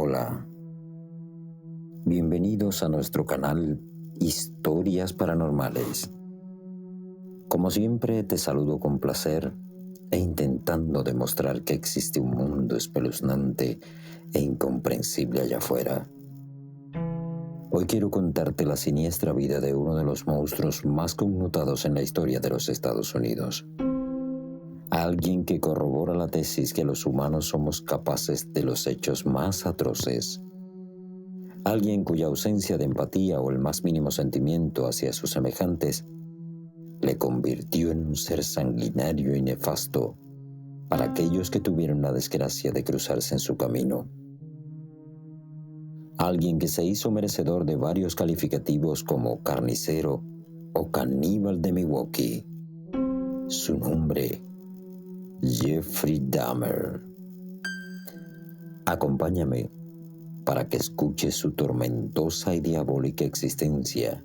Hola, bienvenidos a nuestro canal Historias Paranormales. Como siempre te saludo con placer e intentando demostrar que existe un mundo espeluznante e incomprensible allá afuera. Hoy quiero contarte la siniestra vida de uno de los monstruos más connotados en la historia de los Estados Unidos. Alguien que corrobora la tesis que los humanos somos capaces de los hechos más atroces. Alguien cuya ausencia de empatía o el más mínimo sentimiento hacia sus semejantes le convirtió en un ser sanguinario y nefasto para aquellos que tuvieron la desgracia de cruzarse en su camino. Alguien que se hizo merecedor de varios calificativos como carnicero o caníbal de Milwaukee. Su nombre, Jeffrey Dahmer. Acompáñame para que escuches su tormentosa y diabólica existencia.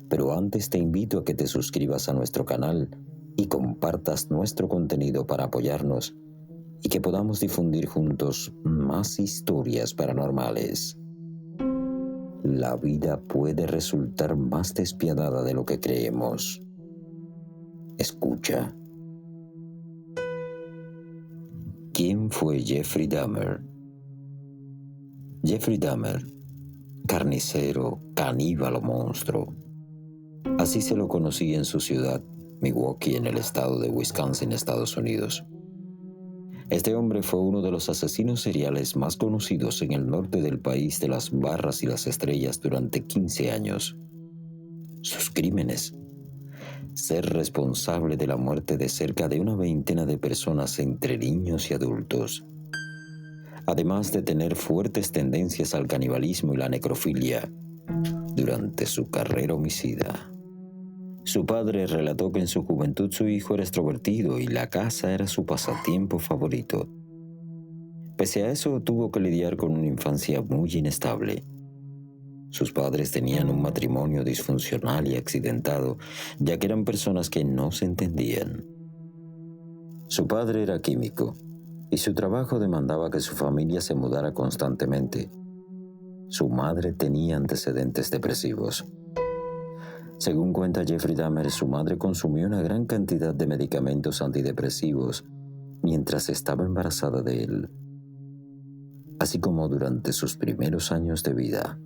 Pero antes te invito a que te suscribas a nuestro canal y compartas nuestro contenido para apoyarnos y que podamos difundir juntos más historias paranormales. La vida puede resultar más despiadada de lo que creemos. Escucha. ¿Quién fue Jeffrey Dahmer? Jeffrey Dahmer, carnicero, caníbal o monstruo. Así se lo conocía en su ciudad, Milwaukee, en el estado de Wisconsin, Estados Unidos. Este hombre fue uno de los asesinos seriales más conocidos en el norte del país de las barras y las estrellas durante 15 años. Sus crímenes: ser responsable de la muerte de cerca de una veintena de personas entre niños y adultos, además de tener fuertes tendencias al canibalismo y la necrofilia durante su carrera homicida. Su padre relató que en su juventud su hijo era extrovertido y la caza era su pasatiempo favorito. Pese a eso, tuvo que lidiar con una infancia muy inestable. Sus padres tenían un matrimonio disfuncional y accidentado, ya que eran personas que no se entendían. Su padre era químico, y su trabajo demandaba que su familia se mudara constantemente. Su madre tenía antecedentes depresivos. Según cuenta Jeffrey Dahmer, su madre consumió una gran cantidad de medicamentos antidepresivos mientras estaba embarazada de él, así como durante sus primeros años de vida,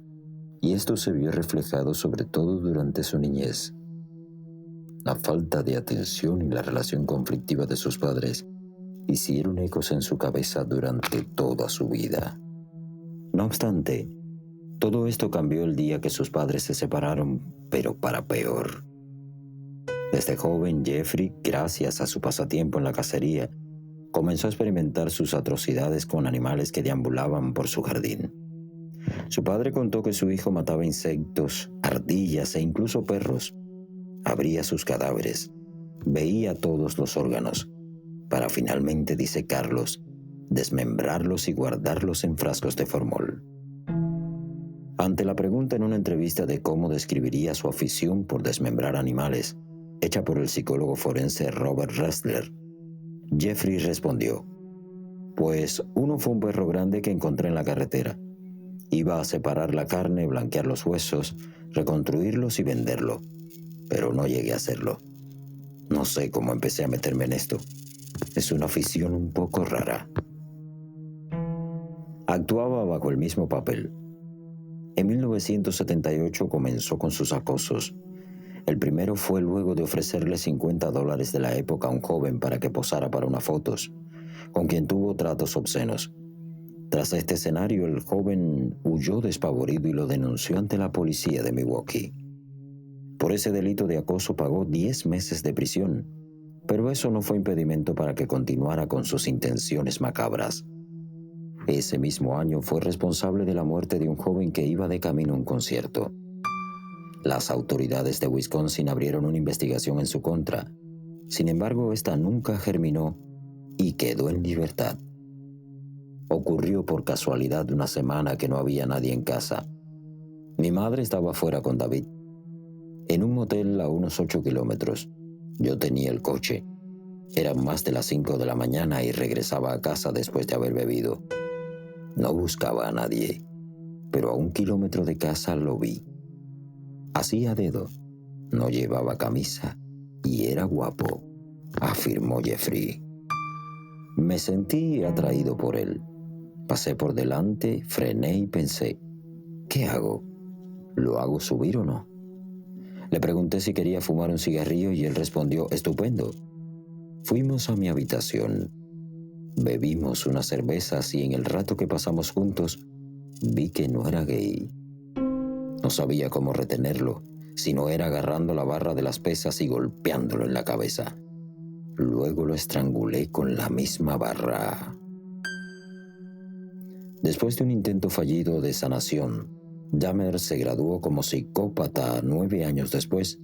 y esto se vio reflejado sobre todo durante su niñez. La falta de atención y la relación conflictiva de sus padres hicieron ecos en su cabeza durante toda su vida. No obstante, todo esto cambió el día que sus padres se separaron, pero para peor. Desde joven, Jeffrey, gracias a su pasatiempo en la cacería, comenzó a experimentar sus atrocidades con animales que deambulaban por su jardín. Su padre contó que su hijo mataba insectos, ardillas e incluso perros. Abría sus cadáveres, veía todos los órganos, para finalmente disecarlos, desmembrarlos y guardarlos en frascos de formol. Ante la pregunta en una entrevista de cómo describiría su afición por desmembrar animales, hecha por el psicólogo forense Robert Ressler, Jeffrey respondió: pues uno fue un perro grande que encontré en la carretera. Iba a separar la carne, blanquear los huesos, reconstruirlos y venderlo, pero no llegué a hacerlo. No sé cómo empecé a meterme en esto. Es una afición un poco rara. Actuaba bajo el mismo papel. En 1978 comenzó con sus acosos. El primero fue luego de ofrecerle $50 de la época a un joven para que posara para unas fotos, con quien tuvo tratos obscenos. Tras este escenario, el joven huyó despavorido y lo denunció ante la policía de Milwaukee. Por ese delito de acoso pagó 10 meses de prisión, pero eso no fue impedimento para que continuara con sus intenciones macabras. Ese mismo año fue responsable de la muerte de un joven que iba de camino a un concierto. Las autoridades de Wisconsin abrieron una investigación en su contra. Sin embargo, esta nunca germinó y quedó en libertad. Ocurrió por casualidad una semana que no había nadie en casa. Mi madre estaba fuera con David, en un motel a unos 8 kilómetros. Yo tenía el coche. Eran más de las 5 de la mañana y regresaba a casa después de haber bebido. No buscaba a nadie, pero a 1 kilómetro de casa lo vi. Hacía dedo, no llevaba camisa y era guapo, afirmó Jeffrey. Me sentí atraído por él. Pasé por delante, frené y pensé, ¿qué hago? ¿Lo hago subir o no? Le pregunté si quería fumar un cigarrillo y él respondió, estupendo. Fuimos a mi habitación. Bebimos unas cervezas y en el rato que pasamos juntos, vi que no era gay. No sabía cómo retenerlo, si no era agarrando la barra de las pesas y golpeándolo en la cabeza. Luego lo estrangulé con la misma barra. Después de un intento fallido de sanación, Dahmer se graduó como psicópata 9 años después,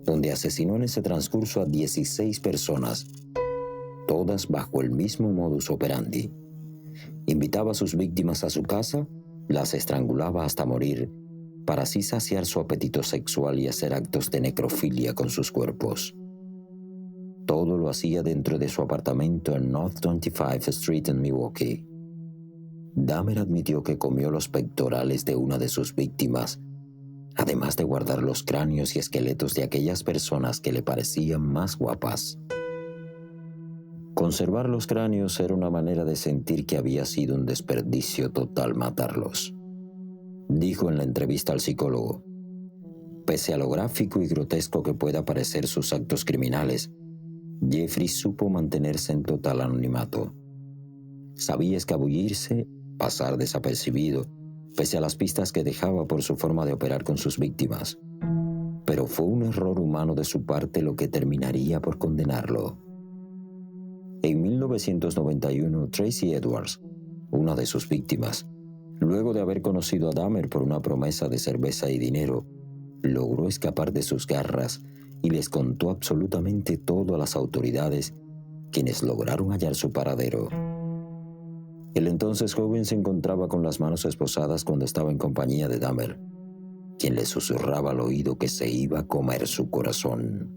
donde asesinó en ese transcurso a 16 personas, todas bajo el mismo modus operandi. Invitaba a sus víctimas a su casa, las estrangulaba hasta morir, para así saciar su apetito sexual y hacer actos de necrofilia con sus cuerpos. Todo lo hacía dentro de su apartamento en North 25th Street en Milwaukee. Dahmer admitió que comió los pectorales de una de sus víctimas, además de guardar los cráneos y esqueletos de aquellas personas que le parecían más guapas. Conservar los cráneos era una manera de sentir que había sido un desperdicio total matarlos. Dijo en la entrevista al psicólogo, pese a lo gráfico y grotesco que pueda parecer sus actos criminales, Jeffrey supo mantenerse en total anonimato. Sabía escabullirse, pasar desapercibido, pese a las pistas que dejaba por su forma de operar con sus víctimas. Pero fue un error humano de su parte lo que terminaría por condenarlo. En 1991, Tracy Edwards, una de sus víctimas, luego de haber conocido a Dahmer por una promesa de cerveza y dinero, logró escapar de sus garras y les contó absolutamente todo a las autoridades, quienes lograron hallar su paradero. El entonces joven se encontraba con las manos esposadas cuando estaba en compañía de Dahmer, quien le susurraba al oído que se iba a comer su corazón.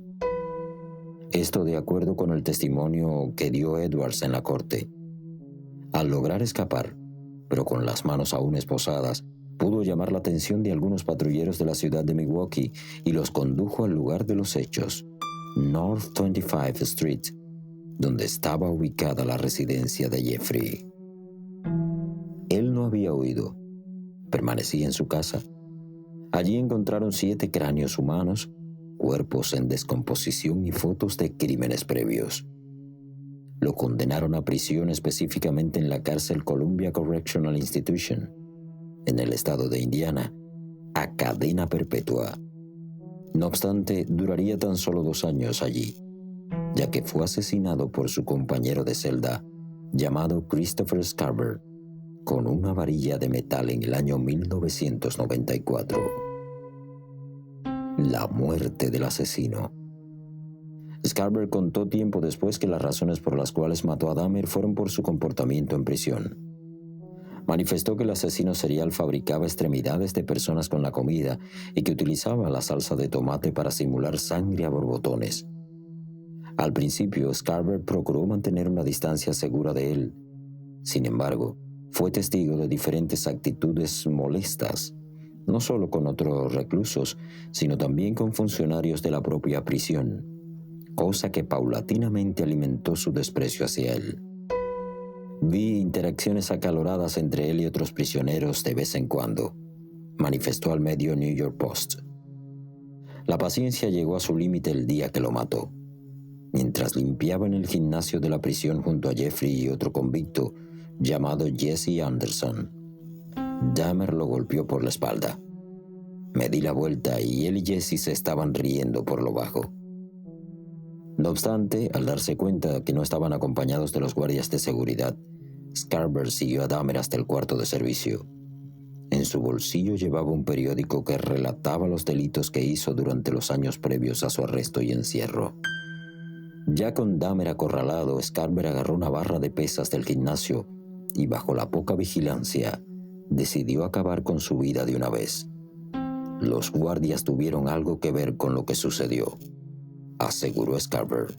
Esto de acuerdo con el testimonio que dio Edwards en la corte. Al lograr escapar, pero con las manos aún esposadas, pudo llamar la atención de algunos patrulleros de la ciudad de Milwaukee y los condujo al lugar de los hechos, North 25th Street, donde estaba ubicada la residencia de Jeffrey. Él no había huido, permanecía en su casa. Allí encontraron 7 cráneos humanos, cuerpos en descomposición y fotos de crímenes previos. Lo condenaron a prisión específicamente en la cárcel Columbia Correctional Institution, en el estado de Indiana, a cadena perpetua. No obstante, duraría tan solo 2 años allí, ya que fue asesinado por su compañero de celda, llamado Christopher Scarber, con una varilla de metal en el año 1994. La muerte del asesino. Scarber contó tiempo después que las razones por las cuales mató a Dahmer fueron por su comportamiento en prisión. Manifestó que el asesino serial fabricaba extremidades de personas con la comida y que utilizaba la salsa de tomate para simular sangre a borbotones. Al principio, Scarber procuró mantener una distancia segura de él. Sin embargo, fue testigo de diferentes actitudes molestas, no solo con otros reclusos, sino también con funcionarios de la propia prisión, cosa que paulatinamente alimentó su desprecio hacia él. Vi interacciones acaloradas entre él y otros prisioneros de vez en cuando, manifestó al medio New York Post. La paciencia llegó a su límite el día que lo mató. Mientras limpiaba en el gimnasio de la prisión junto a Jeffrey y otro convicto llamado Jesse Anderson, Dahmer lo golpeó por la espalda. Me di la vuelta y él y Jesse se estaban riendo por lo bajo. No obstante, al darse cuenta que no estaban acompañados de los guardias de seguridad, Scarber siguió a Dahmer hasta el cuarto de servicio. En su bolsillo llevaba un periódico que relataba los delitos que hizo durante los años previos a su arresto y encierro. Ya con Dahmer acorralado, Scarber agarró una barra de pesas del gimnasio y bajo la poca vigilancia, decidió acabar con su vida de una vez. Los guardias tuvieron algo que ver con lo que sucedió, aseguró Scarber.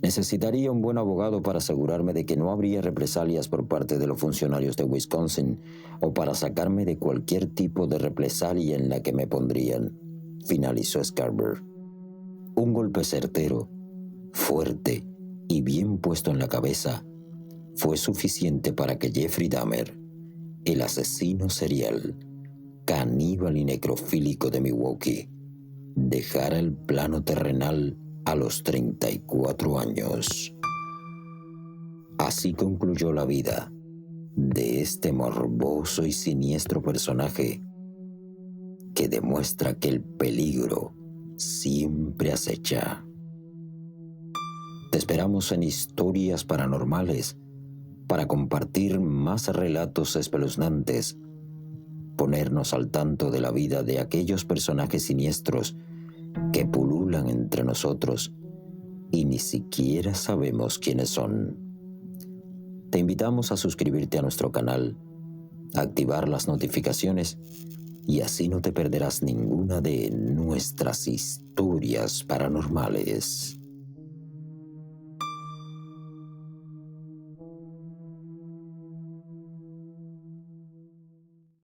Necesitaría un buen abogado para asegurarme de que no habría represalias por parte de los funcionarios de Wisconsin o para sacarme de cualquier tipo de represalia en la que me pondrían, finalizó Scarborough. Un golpe certero, fuerte y bien puesto en la cabeza fue suficiente para que Jeffrey Dahmer, el asesino serial, caníbal y necrofílico de Milwaukee, dejara el plano terrenal a los 34 años. Así concluyó la vida de este morboso y siniestro personaje que demuestra que el peligro siempre acecha. Te esperamos en Historias Paranormales para compartir más relatos espeluznantes, ponernos al tanto de la vida de aquellos personajes siniestros que pululan entre nosotros y ni siquiera sabemos quiénes son. Te invitamos a suscribirte a nuestro canal, a activar las notificaciones y así no te perderás ninguna de nuestras historias paranormales.